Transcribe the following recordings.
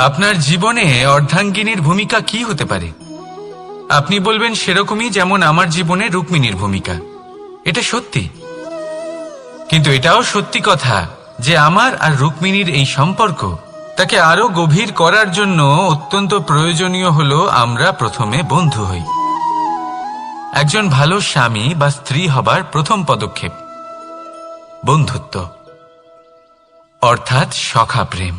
আপনার জীবনে অর্ধাঙ্গিনীর ভূমিকা কি হতে পারে? আপনি বলবেন সেরকমই যেমন আমার জীবনে রুক্মিণীর ভূমিকা। এটা সত্যি, কিন্তু এটাও সত্যি কথা যে আমার আর রুক্মিণীর এই সম্পর্ক তাকে আরো গভীর করার জন্য অত্যন্ত প্রয়োজনীয় হলো আমরা প্রথমে বন্ধু হই। একজন ভালো স্বামী বা স্ত্রী হবার প্রথম পদক্ষেপ বন্ধুত্ব, অর্থাৎ সখা প্রেম।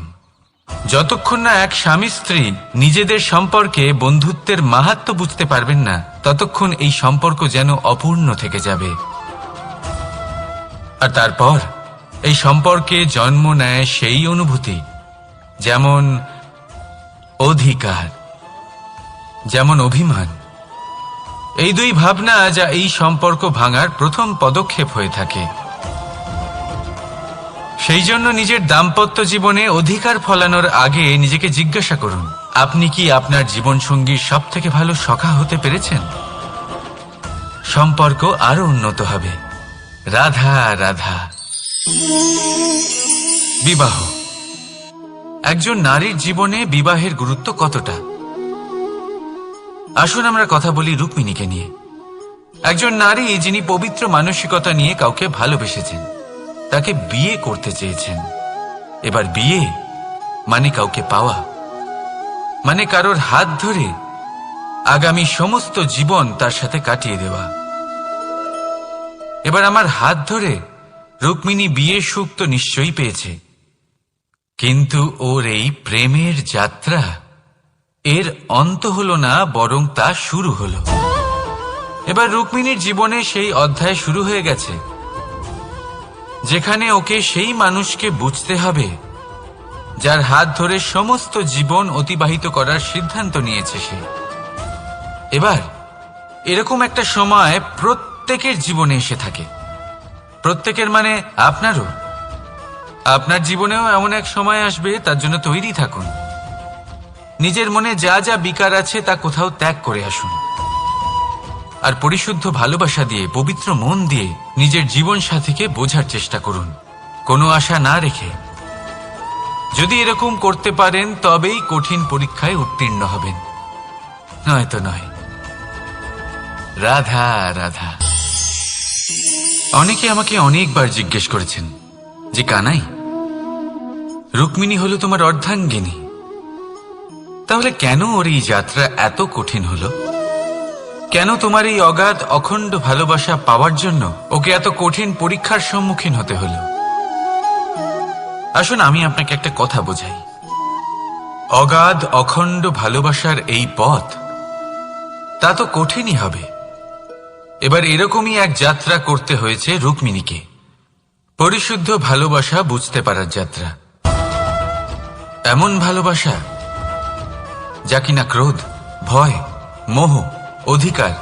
যতক্ষণ না এক স্বামী স্ত্রী নিজেদের সম্পর্কে বন্ধুত্বের মাহাত্ম্য বুঝতে পারবেন না, ততক্ষণ এই সম্পর্ক যেন অপূর্ণ থেকে যাবে। আর তারপর এই সম্পর্কে জন্ম নেয় সেই অনুভূতি, যেমন অধিকার, যেমন অভিমান। এই দুই ভাবনা যা এই সম্পর্ক ভাঙার প্রথম পদক্ষেপ হয়ে থাকে। সেই জন্য নিজের দাম্পত্য জীবনে অধিকার ফলানোর আগে নিজেকে জিজ্ঞাসা করুন, আপনি কি আপনার জীবনসঙ্গীর সব থেকে ভালো সখা হতে পেরেছেন? সম্পর্ক আরো উন্নত হবে। রাধা রাধা। বিবাহ। একজন নারীর জীবনে বিবাহের গুরুত্ব কতটা? আসুন আমরা কথা বলি রুক্মিণীকে নিয়ে। একজন নারী যিনি পবিত্র মানসিকতা নিয়ে কাউকে ভালোবেসেছেন, তাকে বিয়ে করতে চেয়েছেন। এবার বিয়ে মানে কাউকে পাওয়া, মানে কারোর হাত ধরে আগামী সমস্ত জীবন তার সাথে কাটিয়ে দেওয়া। এবার আমার হাত ধরে রুক্মিণী বিয়ের সুখ তো নিশ্চয়ই পেয়েছে, কিন্তু ওর এই প্রেমের যাত্রা এর অন্ত হলো না, বরং তা শুরু হলো। এবার রুক্মিণীর জীবনে সেই অধ্যায় শুরু হয়ে গেছে যেখানে ওকে সেই মানুষকে বুঝতে হবে যার হাত ধরে সমস্ত জীবন অতিবাহিত করার সিদ্ধান্ত নিয়েছে সে। এবার এরকম একটা সময় প্রত্যেকের জীবনে এসে থাকে। প্রত্যেকের মানে আপনারও। আপনার জীবনেও এমন এক সময় আসবে, তার জন্য তৈরি থাকুন। নিজের মনে যা যা বিকার আছে তা কোথাও ত্যাগ করে আসুন, আর পরিশুদ্ধ ভালোবাসা দিয়ে, পবিত্র মন দিয়ে নিজের জীবন সাথীকে বোঝার চেষ্টা করুন, কোনো আশা না রেখে। যদি এরকম করতে পারেন তবেই কঠিন পরীক্ষায় উত্তীর্ণ হবেন, নয়তো নয়। রাধা রাধা। অনেকে আমাকে অনেকবার জিজ্ঞেস করেছেন যে কানাই, রুক্মিণী হলো তোমার অর্ধাঙ্গিনী, তাহলে কেন ওর এই যাত্রা এত কঠিন হলো? কেন তোমার এই অগাধ অখণ্ড ভালোবাসা পাওয়ার জন্য ওকে এত কঠিন পরীক্ষার সম্মুখীন হতে হলো? আসুন আমি আপনাকে একটা কথা বোঝাই। অগাধ অখণ্ড ভালোবাসার এই পথ তা তো কঠিনই হবে। এবার এরকমই এক যাত্রা করতে হয়েছে রুক্মিণীকে, পরিশুদ্ধ ভালোবাসা বুঝতে পারার যাত্রা। এমন ভালোবাসা যা কিনা ক্রোধ, ভয়, মোহ, অধিকার,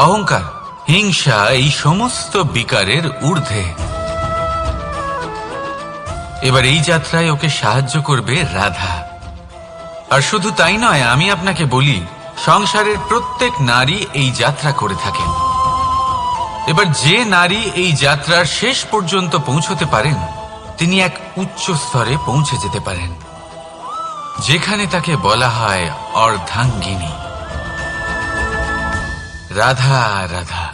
অহংকার, হিংসা এই সমস্ত বিকারের ঊর্ধ্বে। এবার এই যাত্রায় ওকে সাহায্য করবে রাধা। আর শুধু তাই নয়, আমি আপনাকে বলি, সংসারের প্রত্যেক নারী এই যাত্রা করে থাকেন। এবার যে নারী এই যাত্রার শেষ পর্যন্ত পৌঁছতে পারেন, তিনি এক উচ্চ স্তরে পৌঁছে যেতে পারেন, যেখানে তাকে বলা হয় অর্ধাঙ্গিনী। রাধা রাধা।